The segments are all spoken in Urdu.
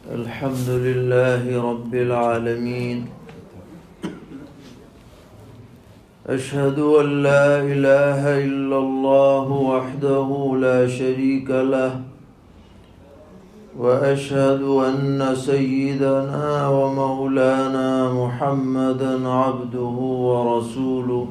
الحمد لله رب العالمين. أشهد أن لا إله إلا الله وحده لا شريك له، وأشهد أن سيدنا ومولانا محمدا عبده ورسوله،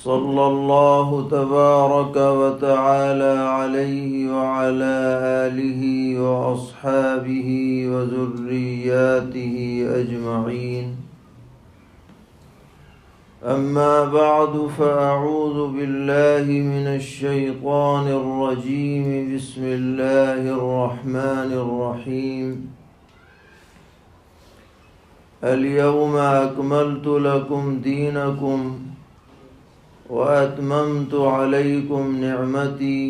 صلى الله تبارك وتعالى عليه وعلى آله وأصحابه وذرياته أجمعين. أما بعد، فأعوذ بالله من الشيطان الرجيم. بسم الله الرحمن الرحيم. اليوم أكملت لكم دينكم وأتممت عليكم نعمتي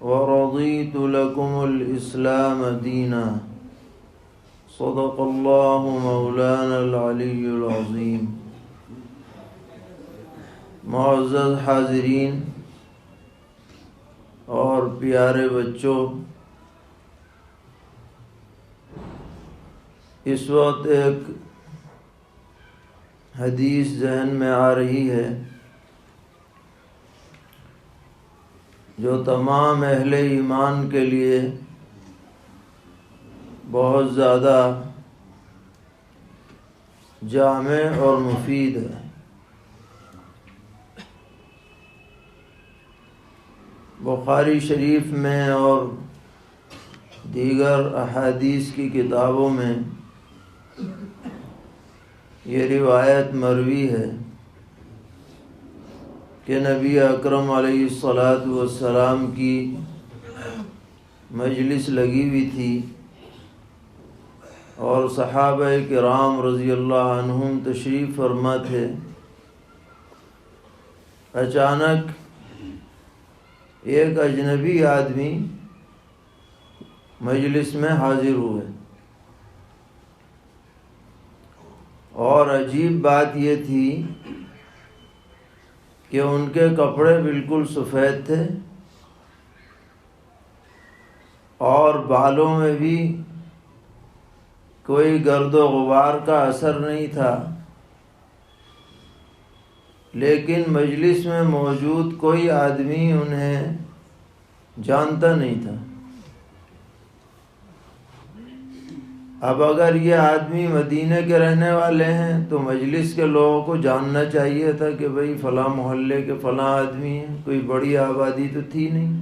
ورضيت لكم الإسلام دينا. صدق الله مولانا العلی العظیم. معزز حاضرین اور پیارے بچوں، اس وقت ایک حدیث ذہن میں آ رہی ہے جو تمام اہل ایمان کے لیے بہت زیادہ جامع اور مفید ہے. بخاری شریف میں اور دیگر احادیث کی کتابوں میں یہ روایت مروی ہے کہ نبی اکرم علیہ الصلاۃ والسلام کی مجلس لگی ہوئی تھی اور صحابہ کرام رضی اللہ عنہم تشریف فرما تھے. اچانک ایک اجنبی آدمی مجلس میں حاضر ہوئے اور عجیب بات یہ تھی کہ ان کے کپڑے بالکل سفید تھے اور بالوں میں بھی کوئی گرد و غبار کا اثر نہیں تھا، لیکن مجلس میں موجود کوئی آدمی انہیں جانتا نہیں تھا. اب اگر یہ آدمی مدینہ کے رہنے والے ہیں تو مجلس کے لوگوں کو جاننا چاہیے تھا کہ بھئی فلاں محلے کے فلاں آدمی ہیں، کوئی بڑی آبادی تو تھی نہیں.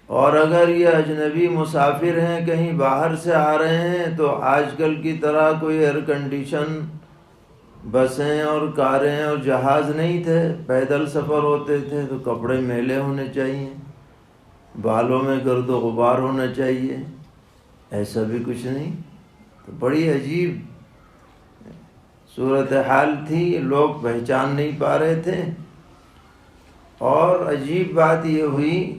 اور اگر یہ اجنبی مسافر ہیں، کہیں باہر سے آ رہے ہیں، تو آج کل کی طرح کوئی ایئر کنڈیشن بسیں اور کاریں اور جہاز نہیں تھے، پیدل سفر ہوتے تھے، تو کپڑے میلے ہونے چاہیے، بالوں میں گرد و غبار ہونا چاہیے. ایسا بھی کچھ نہیں. تو بڑی عجیب صورتحال تھی، لوگ پہچان نہیں پا رہے تھے. اور عجیب بات یہ ہوئی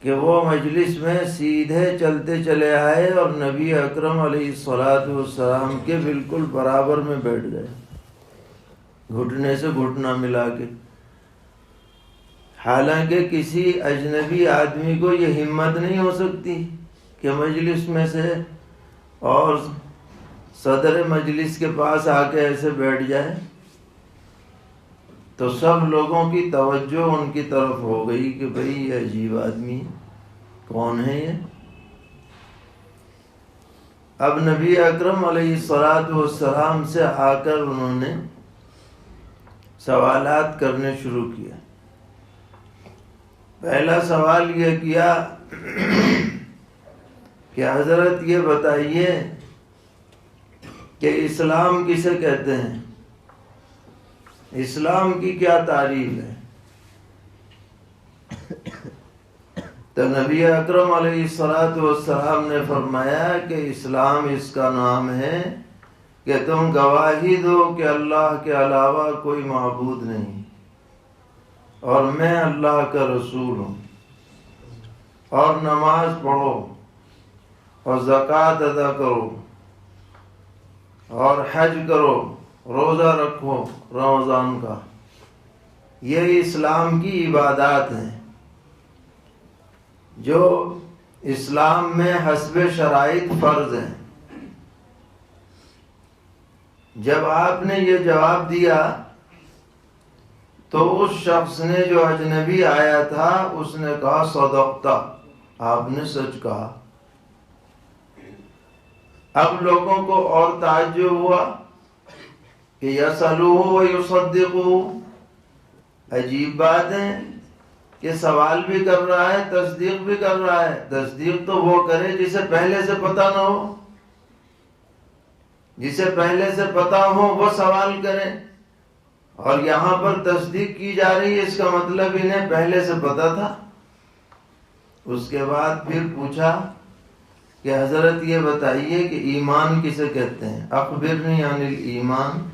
کہ وہ مجلس میں سیدھے چلتے چلے آئے اور نبی اکرم علیہ الصلاۃ والسلام کے بالکل برابر میں بیٹھ گئے، گھٹنے سے گھٹنا ملا کے. حالانکہ کسی اجنبی آدمی کو یہ ہمت نہیں ہو سکتی کہ مجلس میں سے اور صدر مجلس کے پاس آ کے ایسے بیٹھ جائے. تو سب لوگوں کی توجہ ان کی طرف ہو گئی کہ بھئی یہ عجیب آدمی کون ہے یہ. اب نبی اکرم علیہ الصلاۃ والسلام سے آ کر انہوں نے سوالات کرنے شروع کیا. پہلا سوال یہ کیا کہ حضرت یہ بتائیے کہ اسلام کسے کہتے ہیں، اسلام کی کیا تعریف ہے. تو نبی اکرم علیہ الصلاۃ والسلام نے فرمایا کہ اسلام اس کا نام ہے کہ تم گواہی دو کہ اللہ کے علاوہ کوئی معبود نہیں اور میں اللہ کا رسول ہوں، اور نماز پڑھو اور زکوٰۃ ادا کرو اور حج کرو، روزہ رکھو رمضان کا. یہ اسلام کی عبادات ہیں. جو اسلام میں حسب شرائط فرض ہیں۔ جب آپ نے یہ جواب دیا تو اس شخص نے جو اجنبی آیا تھا اس نے کہا صدقتا، آپ نے سچ کہا۔ اب لوگوں کو اور تعجب ہوا کہ یسألوہ ویصدقوہ، عجیب بات ہے کہ سوال بھی کر رہا ہے تصدیق بھی کر رہا ہے۔ تصدیق تو وہ کرے جسے پہلے سے پتہ نہ ہو، جسے پہلے سے پتہ ہو وہ سوال کرے، اور یہاں پر تصدیق کی جا رہی ہے، اس کا مطلب انہیں پہلے سے پتہ تھا۔ اس کے بعد پھر پوچھا کہ حضرت یہ بتائیے کہ ایمان کسے کہتے ہیں، اخبرنی عن الایمان۔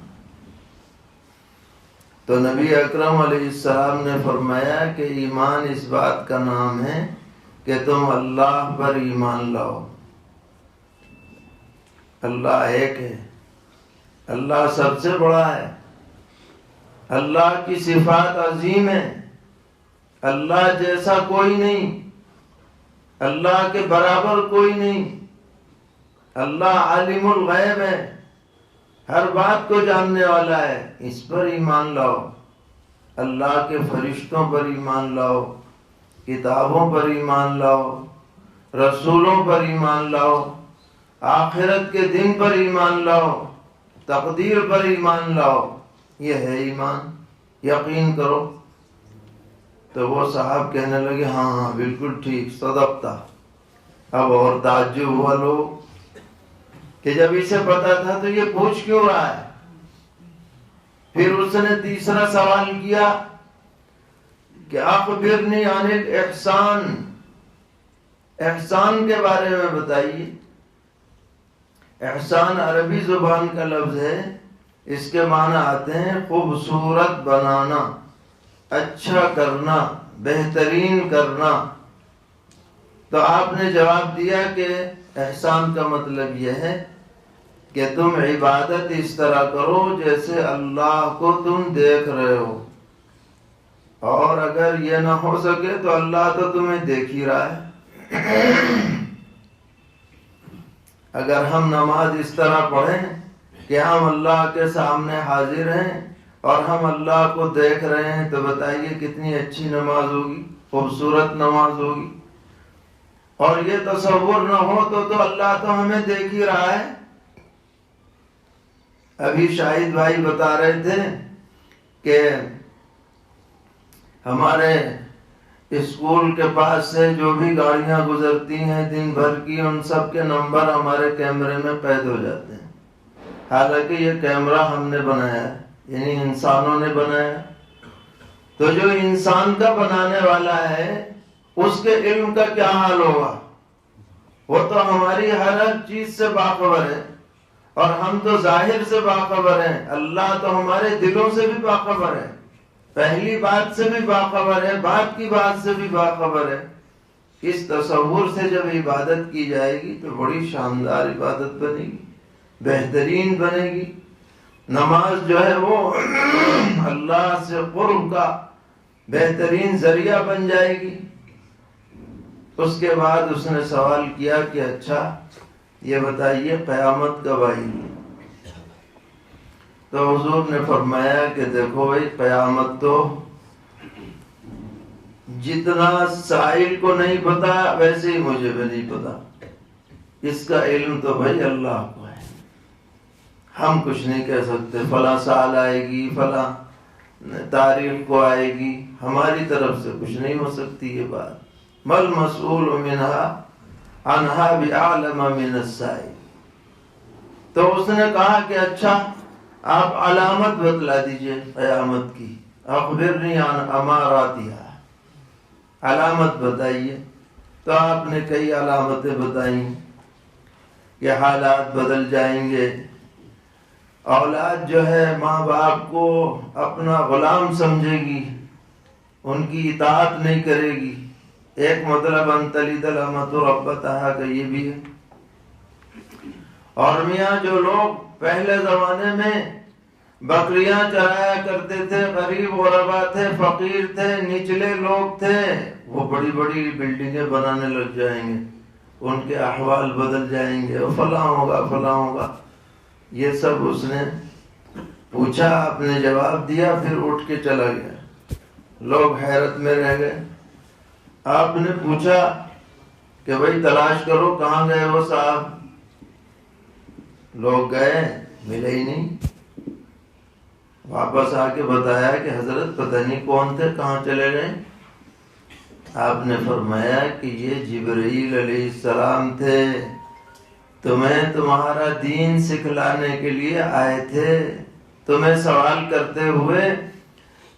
تو نبی اکرم علیہ السلام نے فرمایا کہ ایمان اس بات کا نام ہے کہ تم اللہ پر ایمان لاؤ۔ اللہ ایک ہے، اللہ سب سے بڑا ہے، اللہ کی صفات عظیم ہیں، اللہ جیسا کوئی نہیں، اللہ کے برابر کوئی نہیں، اللہ عالم الغیب ہے، ہر بات کو جاننے والا ہے، اس پر ایمان لاؤ۔ اللہ کے فرشتوں پر ایمان لاؤ، کتابوں پر ایمان لاؤ، رسولوں پر ایمان لاؤ، آخرت کے دن پر ایمان لاؤ، تقدیر پر ایمان لاؤ، یہ ہے ایمان، یقین کرو۔ تو وہ صاحب کہنے لگے ہاں ہاں بالکل ٹھیک، صدقتا۔ اب اور تعجب ہوا لوگ کہ جب اسے پتا تھا تو یہ پوچھ کیوں رہا ہے۔ پھر اس نے تیسرا سوال کیا کہ اخبرنی عن الاحسان، احسان کے بارے میں بتائیے۔ احسان عربی زبان کا لفظ ہے، اس کے معنی آتے ہیں خوبصورت بنانا، اچھا کرنا، بہترین کرنا۔ تو آپ نے جواب دیا کہ احسان کا مطلب یہ ہے کہ تم عبادت اس طرح کرو جیسے اللہ کو تم دیکھ رہے ہو، اور اگر یہ نہ ہو سکے تو اللہ تو تمہیں دیکھ ہی رہا ہے۔ اگر ہم نماز اس طرح پڑھیں کہ ہم اللہ کے سامنے حاضر ہیں اور ہم اللہ کو دیکھ رہے ہیں تو بتائیے کتنی اچھی نماز ہوگی، خوبصورت نماز ہوگی۔ اور یہ تصور نہ ہو تو اللہ تو ہمیں دیکھ ہی رہا ہے۔ ابھی شاہد بھائی بتا رہے تھے کہ ہمارے اسکول کے پاس سے جو بھی گاڑیاں گزرتی ہیں دن بھر کی، ان سب کے نمبر ہمارے کیمرے میں قید ہو جاتے ہیں۔ حالانکہ یہ کیمرہ ہم نے بنایا ہے، یعنی انسانوں نے بنایا۔ تو جو انسان کا بنانے والا ہے اس کے علم کا کیا حال ہوگا؟ وہ تو ہماری ہر چیز سے باخبر ہے، اور ہم تو ظاہر سے باخبر ہیں، اللہ تو ہمارے دلوں سے بھی باخبر ہے، پہلی بات سے بھی باخبر ہے، بعد کی بات سے بھی باخبر ہے۔ اس تصور سے جب عبادت کی جائے گی تو بڑی شاندار عبادت بنے گی، بہترین بنے گی۔ نماز جو ہے وہ اللہ سے قرب کا بہترین ذریعہ بن جائے گی۔ اس کے بعد اس نے سوال کیا کہ اچھا یہ بتائیے قیامت کب آئے گی؟ تو حضور نے فرمایا کہ دیکھو بھائی، قیامت تو جتنا سائل کو نہیں پتا ویسے ہی مجھے بھی نہیں پتا، اس کا علم تو بھائی اللہ کو ہے۔ ہم کچھ نہیں کہہ سکتے فلاں سال آئے گی، فلاں تاریخ کو آئے گی، ہماری طرف سے کچھ نہیں ہو سکتی یہ بات۔ مل مسئول عنہا بعلم من السائل۔ تو اس نے کہا کہ اچھا آپ علامت بتلا دیجئے قیامت کی، اخبرنی عن اماراتها، علامت بتائیے۔ تو آپ نے کئی علامتیں بتائیں کہ حالات بدل جائیں گے، اولاد جو ہے ماں باپ کو اپنا غلام سمجھے گی، ان کی اطاعت نہیں کرے گی۔ ایک مطلب ان تلد الامۃ ربتہا کا یہ بھی ہے۔ اور میاں جو لوگ پہلے زمانے میں بکریاں چرایا کرتے تھے، غریب غربا تھے، فقیر تھے، نچلے لوگ تھے، وہ بڑی بڑی بلڈنگیں بنانے لگ جائیں گے، ان کے احوال بدل جائیں گے، فلاں ہوگا فلاں ہوگا۔ یہ سب اس نے پوچھا، آپ نے جواب دیا، پھر اٹھ کے چلا گیا۔ لوگ حیرت میں رہ گئے۔ آپ نے پوچھا کہ بھائی تلاش کرو کہاں گئے وہ صاحب؟ لوگ گئے، ملے ہی نہیں۔ واپس آ کے بتایا کہ حضرت پتہ نہیں کون تھے، کہاں چلے گئے؟ آپ نے فرمایا کہ یہ جبرائیل علیہ السلام تھے، تمہیں تمہارا دین سکھلانے کے لیے آئے تھے۔ تمہیں سوال کرتے ہوئے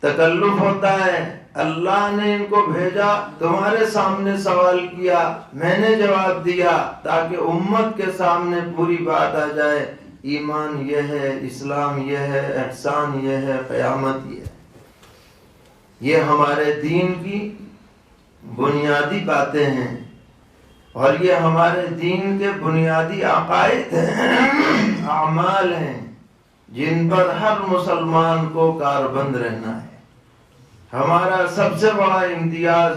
تکلف ہوتا ہے، اللہ نے ان کو بھیجا، تمہارے سامنے سوال کیا، میں نے جواب دیا، تاکہ امت کے سامنے پوری بات آ جائے، ایمان یہ ہے، اسلام یہ ہے، احسان یہ ہے، قیامت یہ ہے۔ یہ ہمارے دین کی بنیادی باتیں ہیں، اور یہ ہمارے دین کے بنیادی عقائد ہیں، اعمال ہیں، جن پر ہر مسلمان کو کاربند رہنا ہے۔ ہمارا سب سے بڑا امتیاز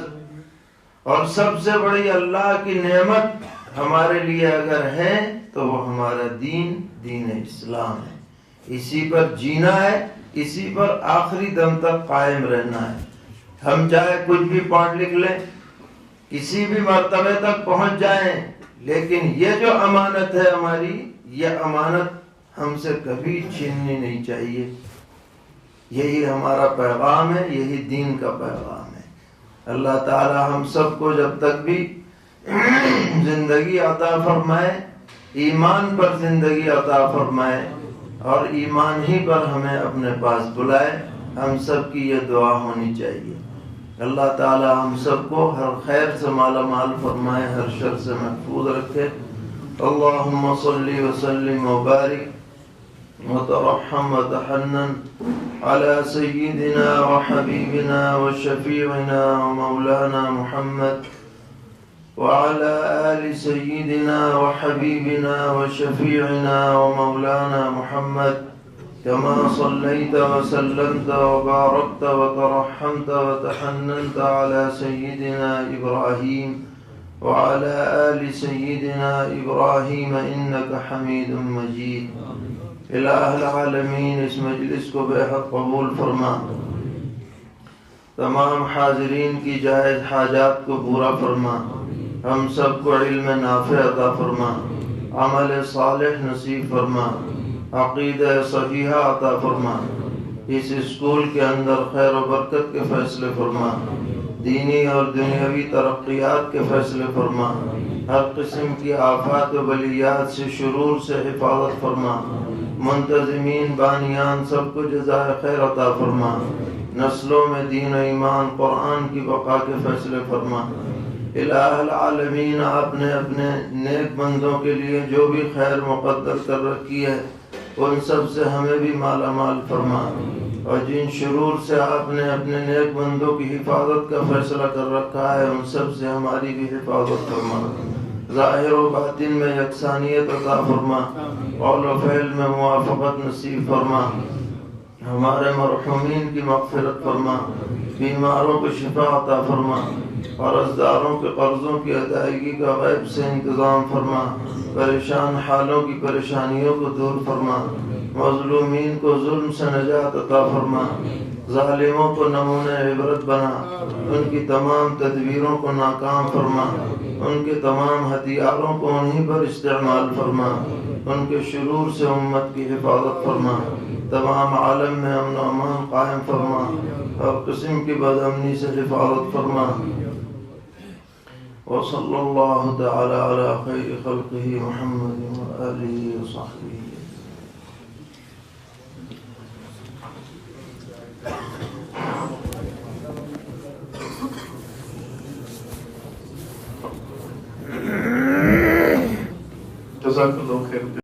اور سب سے بڑی اللہ کی نعمت ہمارے لیے اگر ہے تو وہ ہمارا دین اسلام ہے۔ اسی پر جینا ہے، اسی پر آخری دم تک قائم رہنا ہے۔ ہم چاہے کچھ بھی پڑھ لکھ لیں، کسی بھی مرتبے تک پہنچ جائیں، لیکن یہ جو امانت ہے ہماری، یہ امانت ہم سے کبھی چھیننی نہیں چاہیے۔ یہی ہمارا پیغام ہے، یہی دین کا پیغام ہے۔ اللہ تعالی ہم سب کو جب تک بھی زندگی عطا فرمائے، ایمان پر زندگی عطا فرمائے، اور ایمان ہی پر ہمیں اپنے پاس بلائے، ہم سب کی یہ دعا ہونی چاہیے۔ اللہ تعالی ہم سب کو ہر خیر سے مالا مال فرمائے، ہر شر سے محفوظ رکھے۔ اللہم صلی وسلم وبارک وترحم وتحنن على سيدنا وحبيبنا وشفيعنا ومولانا محمد وعلى آل سيدنا وحبيبنا وشفيعنا ومولانا محمد، كما صليت وسلمت وباركت وترحمت وتحننت على سيدنا إبراهيم وعلى آل سيدنا إبراهيم إنك حميد مجيد۔ الہ العالمین اس مجلس کو بے حد قبول فرما، تمام حاضرین کی جائز حاجات کو پورا فرما، ہم سب کو علم نافع عطا فرما، عمل صالح نصیب فرما، عقیدہ صحیحہ عطا فرما، اس اسکول کے اندر خیر و برکت کے فیصلے فرما، دینی اور دنیاوی ترقیات کے فیصلے فرما، ہر قسم کی آفات و بلیات سے، شرور سے حفاظت فرما، منتظمین بانیان سب کو جزائے خیر عطا فرما، نسلوں میں دین و ایمان قرآن کی بقا کے فیصلے فرما۔ الہ العالمین آپ نے اپنے نیک بندوں کے لیے جو بھی خیر مقدر کر رکھی ہے، ان سب سے ہمیں بھی مالا مال فرما، اور جن شرور سے آپ نے اپنے نیک بندوں کی حفاظت کا فیصلہ کر رکھا ہے، ان سب سے ہماری بھی حفاظت فرما، ظاہر و باطن میں یکسانیت عطا فرما، قول و فعل میں موافقت نصیب فرما، ہمارے مرحومین کی مغفرت فرما، بیماروں کو شفا عطا فرما، قرض داروں کے قرضوں کی ادائیگی کا غیب سے انتظام فرما، پریشان حالوں کی پریشانیوں کو دور فرما، مظلومین کو ظلم سے نجات عطا فرما، ظالموں کو نمونہ عبرت بنا، ان کی تمام تدبیروں کو ناکام فرما، ان کے تمام ہتھیاروں کو انہی پر استعمال فرما، ان کے شرور سے امت کی حفاظت فرما، تمام عالم میں امن و امان قائم فرما، ہر قسم کی بد امنی سے حفاظت فرما۔ وصلی اللہ تعالی علی خیر خلقہ محمد وآلہ وصحبہ۔ جزاک اللہ خیر۔